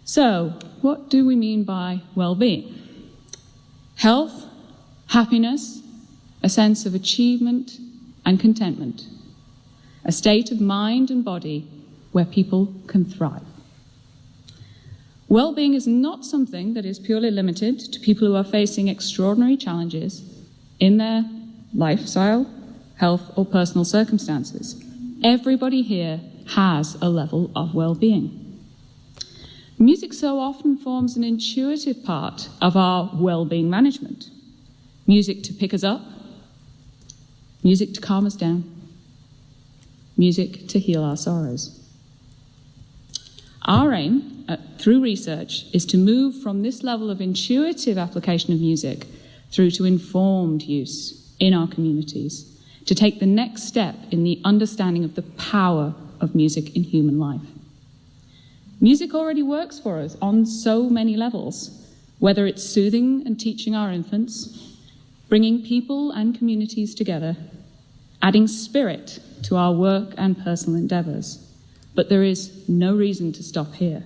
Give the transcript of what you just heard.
So, what do we mean by well-being? Health, happiness, a sense of achievement and contentment, a state of mind and body where people can thrive. Well-being is not something that is purely limited to people who are facing extraordinary challenges in their lifestyle, health, or personal circumstances. Everybody here has a level of well-being. Music so often forms an intuitive part of our well-being management. Music to pick us up, music to calm us down, music to heal our sorrows. Our aim, through research, is to move from this level of intuitive application of music through to informed use in our communities, to take the next step in the understanding of the power of music in human life. Music already works for us on so many levels, whether it's soothing and teaching our infants, bringing people and communities together, adding spirit to our work and personal endeavours. But there is no reason to stop here.